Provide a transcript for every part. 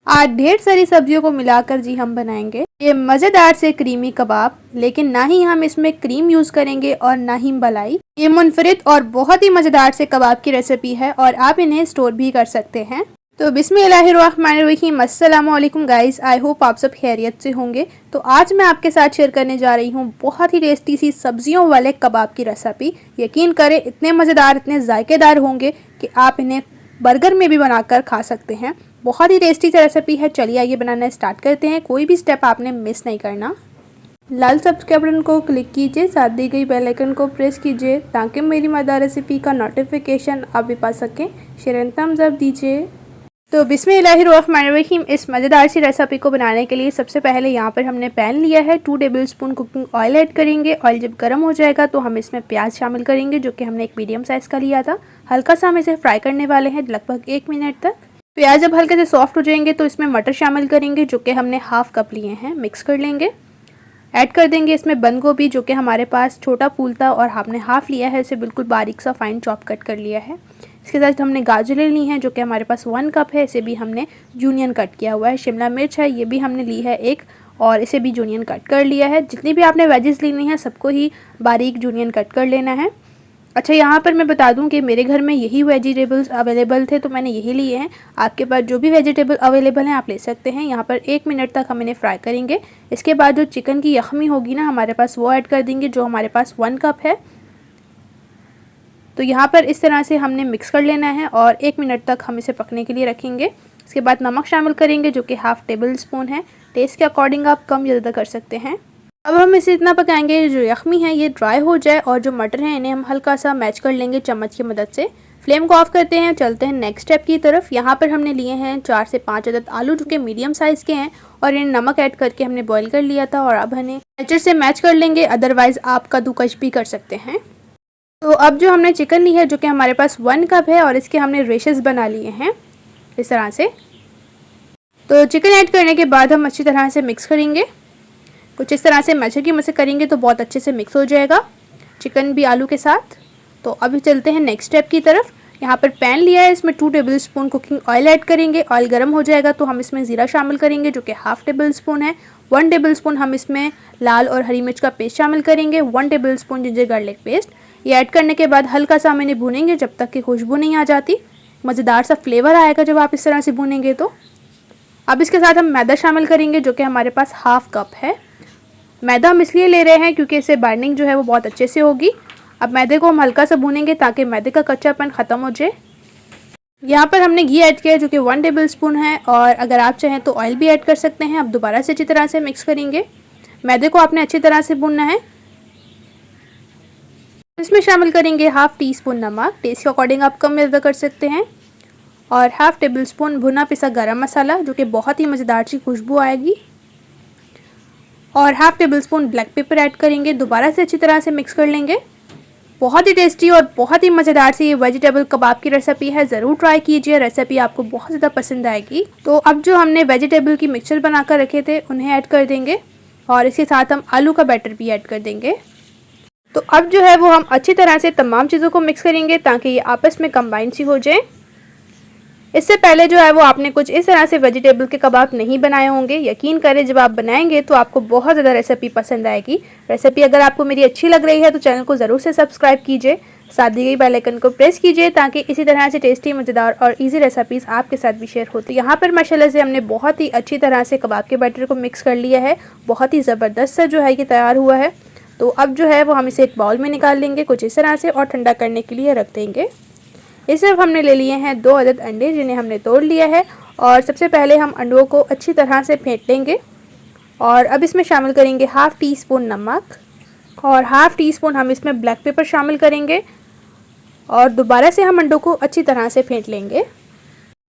आज ढेर सारी सब्जियों को मिलाकर जी हम बनाएंगे ये मज़ेदार से क्रीमी कबाब। लेकिन ना ही हम इसमें क्रीम यूज़ करेंगे और ना ही मलाई। ये मुनफरिद और बहुत ही मज़ेदार से कबाब की रेसिपी है और आप इन्हें स्टोर भी कर सकते हैं। तो बिस्मिल्लाहिर्रहमानिर्रहीम, अस्सलाम वालेकुम गाइस। आई होप आप सब खैरियत से होंगे। तो आज मैं आपके साथ शेयर करने जा रही हूँ बहुत ही टेस्टी सी सब्जियों वाले कबाब की रेसिपी। यकीन करें इतने मज़ेदार, इतने जायकेदार होंगे कि आप इन्हें बर्गर में भी बनाकर खा सकते हैं। बहुत ही टेस्टी सी रेसिपी है। चलिए आइए बनाना स्टार्ट करते हैं। कोई भी स्टेप आपने मिस नहीं करना। लाल सब्सक्राइब बटन को क्लिक कीजिए, साथ दी गई बेल आइकन को प्रेस कीजिए ताकि मेरी मज़ेदार रेसिपी का नोटिफिकेशन आप भी पा सकें। शेयर एंड थम्स अप दीजिए। तो बिस्मिल्लाहिर्रहमानिर्रहीम, इस मज़ेदार सी रेसिपी को बनाने के लिए सबसे पहले यहाँ पर हमने पैन लिया है। 2 टेबलस्पून कुकिंग ऑयल ऐड करेंगे। ऑयल जब गर्म हो जाएगा तो हम इसमें प्याज शामिल करेंगे, जो कि हमने एक मीडियम साइज़ का लिया था। हल्का सा हम इसे फ्राई करने वाले हैं लगभग 1 मिनट तक। प्याज जब हल्के से सॉफ्ट हो जाएंगे तो इसमें मटर शामिल करेंगे, जो कि हमने हाफ कप लिए हैं। मिक्स कर लेंगे। ऐड कर देंगे इसमें बंद गोभी, जो कि हमारे पास छोटा फूल था और हमने हाफ लिया है। इसे बिल्कुल बारीक सा फाइन चॉप कट कर लिया है। इसके साथ हमने गाजरें ली हैं, जो कि हमारे पास 1 कप है। इसे भी हमने जूनियन कट किया हुआ है। शिमला मिर्च है, ये भी हमने ली है 1, और इसे भी जूनियन कट कर लिया है। जितनी भी आपने वेजेस लेनी है सबको ही बारीक जूनियन कट कर लेना है। अच्छा, यहाँ पर मैं बता दूं कि मेरे घर में यही वेजिटेबल्स अवेलेबल थे तो मैंने यही लिए हैं। आपके पास जो भी वेजिटेबल अवेलेबल हैं आप ले सकते हैं। यहाँ पर 1 मिनट तक हम इन्हें फ्राई करेंगे। इसके बाद जो चिकन की यखमी होगी ना हमारे पास, वो ऐड कर देंगे, जो हमारे पास 1 कप है। तो यहाँ पर इस तरह से हमने मिक्स कर लेना है और 1 मिनट तक हम इसे पकने के लिए रखेंगे। इसके बाद नमक शामिल करेंगे, जो कि हाफ टेबल स्पून है। टेस्ट के अकॉर्डिंग आप कम ज़्यादा कर सकते हैं। अब हम इसे इतना पकाएंगे जो यखमी है ये ड्राई हो जाए, और जो मटर है इन्हें हम हल्का सा मैच कर लेंगे चम्मच की मदद से। फ्लेम को ऑफ करते हैं, चलते हैं नेक्स्ट स्टेप की तरफ। यहाँ पर हमने लिए हैं 4 से 5 अदद आलू, जो कि मीडियम साइज़ के हैं, और इन्हें नमक ऐड करके हमने बॉईल कर लिया था। और अब इन्हें मैचर से मैच कर लेंगे, अदरवाइज़ आप कद्दूकश भी कर सकते हैं। तो अब जो हमने चिकन ली है, जो कि हमारे पास 1 कप है, और इसके हमने रेशेस बना लिए हैं इस तरह से। तो चिकन ऐड करने के बाद हम अच्छी तरह से मिक्स करेंगे। कुछ इस तरह से मैचर की मदद से करेंगे तो बहुत अच्छे से मिक्स हो जाएगा चिकन भी आलू के साथ। तो अभी चलते हैं नेक्स्ट स्टेप की तरफ। यहाँ पर पैन लिया है, इसमें 2 टेबलस्पून कुकिंग ऑयल ऐड करेंगे। ऑयल गर्म हो जाएगा तो हम इसमें ज़ीरा शामिल करेंगे, जो कि हाफ टेबल स्पून है। 1 टेबलस्पून हम इसमें लाल और हरी मिर्च का पेस्ट शामिल करेंगे। 1 टेबलस्पून जिंजर गार्लिक पेस्ट। ये ऐड करने के बाद हल्का सा हम इन्हें भूनेंगे जब तक कि खुशबू नहीं आ जाती। मज़ेदार सा फ्लेवर आएगा जब आप इस तरह से भूनेंगे। तो अब इसके साथ हम मैदा शामिल करेंगे, जो कि हमारे पास हाफ कप है। मैदा हम इसलिए ले रहे हैं क्योंकि इससे बाइंडिंग जो है वो बहुत अच्छे से होगी। अब मैदे को हम हल्का सा भूनेंगे ताकि मैदे का कच्चापन ख़त्म हो जाए। यहाँ पर हमने घी ऐड किया है, जो कि 1 टेबलस्पून है, और अगर आप चाहें तो ऑयल भी ऐड कर सकते हैं। अब दोबारा से अच्छी तरह से मिक्स करेंगे। मैदे को आपने अच्छी तरह से भूनना है। इसमें शामिल करेंगे हाफ टी स्पून नमक। टेस्ट के अकॉर्डिंग आप कम ज़्यादा कर सकते हैं। और हाफ टेबल स्पून भुना पिसा गरम मसाला, जो कि बहुत ही मज़ेदार सी खुशबू आएगी। और half table spoon black pepper add करेंगे। दोबारा से अच्छी तरह से मिक्स कर लेंगे। बहुत ही टेस्टी और बहुत ही मज़ेदार सी ये वेजिटेबल कबाब की रेसिपी है। ज़रूर ट्राई कीजिए, रेसिपी आपको बहुत ज़्यादा पसंद आएगी। तो अब जो हमने वेजिटेबल की मिक्सचर बनाकर रखे थे उन्हें ऐड कर देंगे, और इसके साथ हम आलू का बैटर भी ऐड कर देंगे। तो अब जो है वो हम अच्छी तरह से तमाम चीज़ों को मिक्स करेंगे ताकि ये आपस में कंबाइन सी हो जाए। इससे पहले जो है वो आपने कुछ इस तरह से वेजिटेबल के कबाब नहीं बनाए होंगे। यकीन करें जब आप बनाएंगे तो आपको बहुत ज़्यादा रेसिपी पसंद आएगी। रेसिपी अगर आपको मेरी अच्छी लग रही है तो चैनल को ज़रूर से सब्सक्राइब कीजिए, साथ दी गई बेल आइकन को प्रेस कीजिए ताकि इसी तरह से टेस्टी, मज़ेदार और इजी रेसिपीज़ आपके साथ भी शेयर होती है। यहाँ पर माशाल्लाह से हमने बहुत ही अच्छी तरह से कबाब के बैटर को मिक्स कर लिया है। बहुत ही ज़बरदस्त सा जो है ये तैयार हुआ है। तो अब जो है वो हम इसे एक बाउल में निकाल लेंगे कुछ इस तरह से, और ठंडा करने के लिए रख देंगे। इस तरफ हमने ले लिए हैं 2 अदद अंडे, जिन्हें हमने तोड़ लिया है। और सबसे पहले हम अंडों को अच्छी तरह से फेंट लेंगे। और अब इसमें शामिल करेंगे हाफ़ टी स्पून नमक, और हाफ़ टी स्पून हम इसमें ब्लैक पेपर शामिल करेंगे। और दोबारा से हम अंडों को अच्छी तरह से फेंट लेंगे।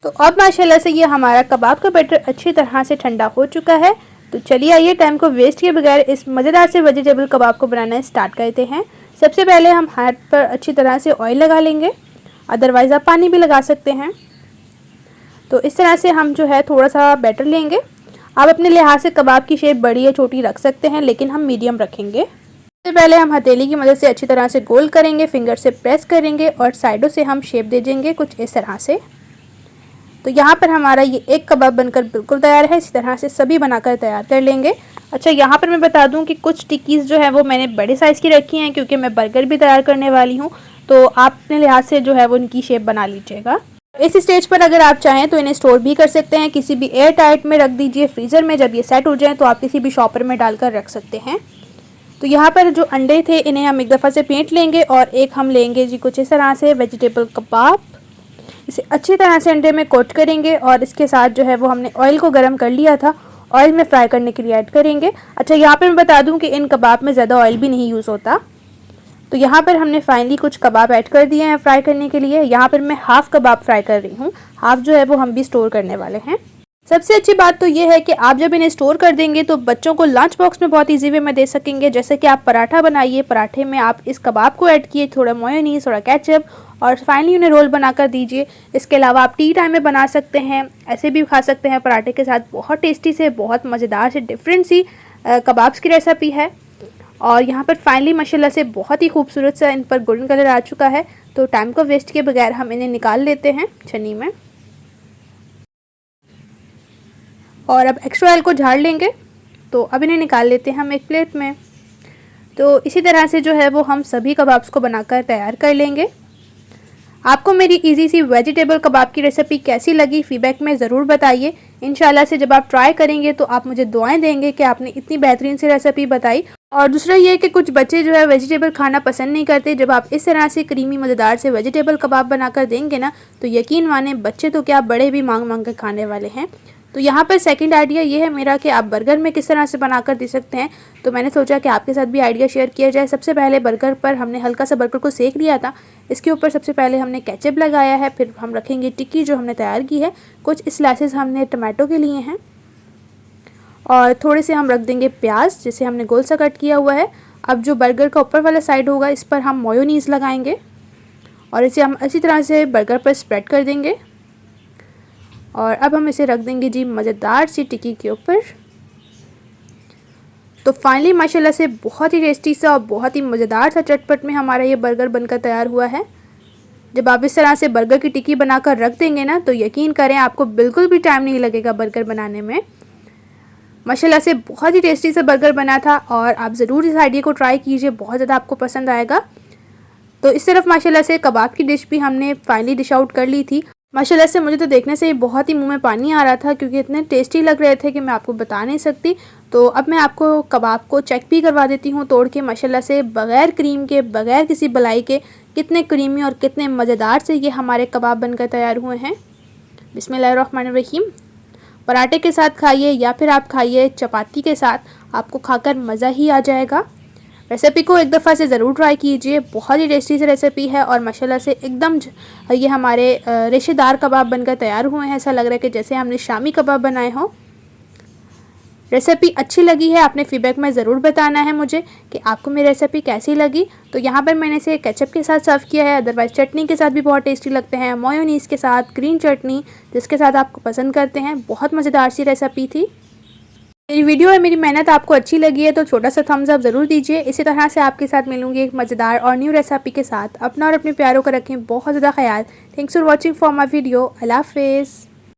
तो अब माशाल्लाह से ये हमारा कबाब का बैटर अच्छी तरह से ठंडा हो चुका है। तो चलिए आइए टाइम को वेस्ट किए बगैर इस मज़ेदार से वेजिटेबल कबाब को बनाना स्टार्ट करते हैं। सबसे पहले हम हाथ पर अच्छी तरह से ऑयल लगा लेंगे, अदरवाइज़ आप पानी भी लगा सकते हैं। तो इस तरह से हम जो है थोड़ा सा बैटर लेंगे। आप अपने लिहाज से कबाब की शेप बड़ी या छोटी रख सकते हैं, लेकिन हम मीडियम रखेंगे। सबसे पहले हम हथेली की मदद से अच्छी तरह से गोल करेंगे, फिंगर से प्रेस करेंगे और साइडों से हम शेप दे देंगे कुछ इस तरह से। तो यहाँ पर हमारा ये एक कबाब बनकर बिल्कुल तैयार है। इसी तरह से सभी बनाकर तैयार कर लेंगे। अच्छा, यहाँ पर मैं बता दूँ कि कुछ टिक्कीज़ जो है वो मैंने बड़े साइज़ की रखी हैं, क्योंकि मैं बर्गर भी तैयार करने वाली हूँ। तो आप अपने लिहाज से जो है वो उनकी शेप बना लीजिएगा। इस स्टेज पर अगर आप चाहें तो इन्हें स्टोर भी कर सकते हैं, किसी भी एयर टाइट में रख दीजिए फ्रीज़र में। जब ये सेट हो जाए तो आप किसी भी शॉपर में डालकर रख सकते हैं। तो यहाँ पर जो अंडे थे इन्हें हम एक दफ़ा से फेंट लेंगे और एक हम लेंगे जी कुछ इस तरह से वेजिटेबल कबाब। इसे अच्छी तरह से अंडे में कोट करेंगे और इसके साथ जो है वो हमने ऑयल को गर्म कर लिया था, ऑयल में फ्राई करने के लिए ऐड करेंगे। अच्छा, यहाँ पर मैं बता दूँ कि इन कबाब में ज़्यादा ऑयल भी नहीं यूज़ होता। तो यहाँ पर हमने फाइनली कुछ कबाब ऐड कर दिए हैं फ्राई करने के लिए। यहाँ पर मैं हाफ़ कबाब फ्राई कर रही हूँ, हाफ़ जो है वो हम भी स्टोर करने वाले हैं। सबसे अच्छी बात तो ये है कि आप जब इन्हें स्टोर कर देंगे तो बच्चों को लंच बॉक्स में बहुत इजी वे में दे सकेंगे। जैसे कि आप पराठा बनाइए, पराठे में आप इस कबाब को ऐड किए, थोड़ा मेयोनीज, थोड़ा केचप, और फाइनली उन्हें रोल बनाकर दीजिए। इसके अलावा आप टी टाइम में बना सकते हैं, ऐसे भी खा सकते हैं पराठे के साथ। बहुत टेस्टी से, बहुत मज़ेदार से डिफरेंट सी कबाब्स की रेसिपी है। और यहाँ पर फाइनली माशाल्लाह से बहुत ही खूबसूरत सा इन पर गोल्डन कलर आ चुका है। तो टाइम को वेस्ट किए बगैर हम इन्हें निकाल लेते हैं छन्नी में, और अब एक्स्ट्रा ऑयल को झाड़ लेंगे। तो अब इन्हें निकाल लेते हैं हम एक प्लेट में। तो इसी तरह से जो है वो हम सभी कबाब्स को बनाकर तैयार कर लेंगे। आपको मेरी इजी सी वेजिटेबल कबाब की रेसिपी कैसी लगी फीडबैक में ज़रूर बताइए। इंशाल्लाह से जब आप ट्राई करेंगे तो आप मुझे दुआएं देंगे कि आपने इतनी बेहतरीन सी रेसिपी बताई। और दूसरा ये कि कुछ बच्चे जो है वेजिटेबल खाना पसंद नहीं करते। जब आप इस तरह से क्रीमी मज़ेदार से वेजिटेबल कबाब बनाकर देंगे ना, तो यकीन माने बच्चे तो क्या बड़े भी मांग मांग कर खाने वाले हैं। तो यहाँ पर सेकंड आइडिया ये है मेरा कि आप बर्गर में किस तरह से बनाकर दे सकते हैं। तो मैंने सोचा कि आपके साथ भी आइडिया शेयर किया जाए। सबसे पहले बर्गर पर हमने हल्का सा बर्गर को सेक लिया था। इसके ऊपर सबसे पहले हमने केचप लगाया है, फिर हम रखेंगे टिक्की जो हमने तैयार की है। कुछ स्लाइसेस हमने टमाटो के लिए हैं और थोड़े से हम रख देंगे प्याज जिसे हमने गोल सा कट किया हुआ है। अब जो बर्गर का ऊपर वाला साइड होगा इस पर हम मेयोनीज़ लगाएंगे और इसे हम अच्छी तरह से बर्गर पर स्प्रेड कर देंगे। और अब हम इसे रख देंगे जी मज़ेदार सी टिक्की के ऊपर। तो फाइनली माशाल्लाह से बहुत ही टेस्टी सा और बहुत ही मज़ेदार सा चटपट में हमारा ये बर्गर बनकर तैयार हुआ है। जब आप इस तरह से बर्गर की टिक्की बनाकर रख देंगे ना, तो यकीन करें आपको बिल्कुल भी टाइम नहीं लगेगा बर्गर बनाने में। माशाल्लाह से बहुत ही टेस्टी सा बर्गर बना था और आप ज़रूर इस आइडिया को ट्राई कीजिए, बहुत ज़्यादा आपको पसंद आएगा। तो इस तरफ माशाल्लाह से कबाब की डिश भी हमने फाइनली डिश आउट कर ली थी। माशाल्लाह से मुझे तो देखने से ही बहुत ही मुंह में पानी आ रहा था, क्योंकि इतने टेस्टी लग रहे थे कि मैं आपको बता नहीं सकती। तो अब मैं आपको कबाब को चेक भी करवा देती हूँ तोड़ के। माशाल्लाह से बग़ैर क्रीम के, बग़ैर किसी बलाई के कितने क्रीमी और कितने मज़ेदार से ये हमारे कबाब बनकर तैयार हुए हैं। बिस्मिल्लाहिर्रहमानिर्रहीम। पराठे के साथ खाइए या फिर आप खाइए चपाती के साथ, आपको खाकर मज़ा ही आ जाएगा। रेसिपी को एक दफ़ा से ज़रूर ट्राई कीजिए, बहुत ही टेस्टी सी रेसिपी है। और माशाल्लाह से एकदम ये हमारे रेशेदार कबाब बनकर तैयार हुए हैं। ऐसा लग रहा है कि जैसे हमने शामी कबाब बनाए हों। रेसिपी अच्छी लगी है, आपने फीडबैक में ज़रूर बताना है मुझे कि आपको मेरी रेसिपी कैसी लगी। तो यहाँ पर मैंने इसे केचप के साथ सर्व किया है, अदरवाइज़ चटनी के साथ भी बहुत टेस्टी लगते हैं, मेयोनीज़ के साथ, ग्रीन चटनी जिसके साथ आप पसंद करते हैं। बहुत मज़ेदार सी रेसिपी थी। मेरी वीडियो और मेरी मेहनत आपको अच्छी लगी है तो छोटा सा थम्स अप ज़रूर दीजिए। इसी तरह से आपके साथ मिलूंगी एक मज़ेदार और न्यू रेसिपी के साथ। अपना और अपने प्यारों का रखें बहुत ज़्यादा ख्याल। Thanks for watching for my video. अल्लाह हाफ़िज़।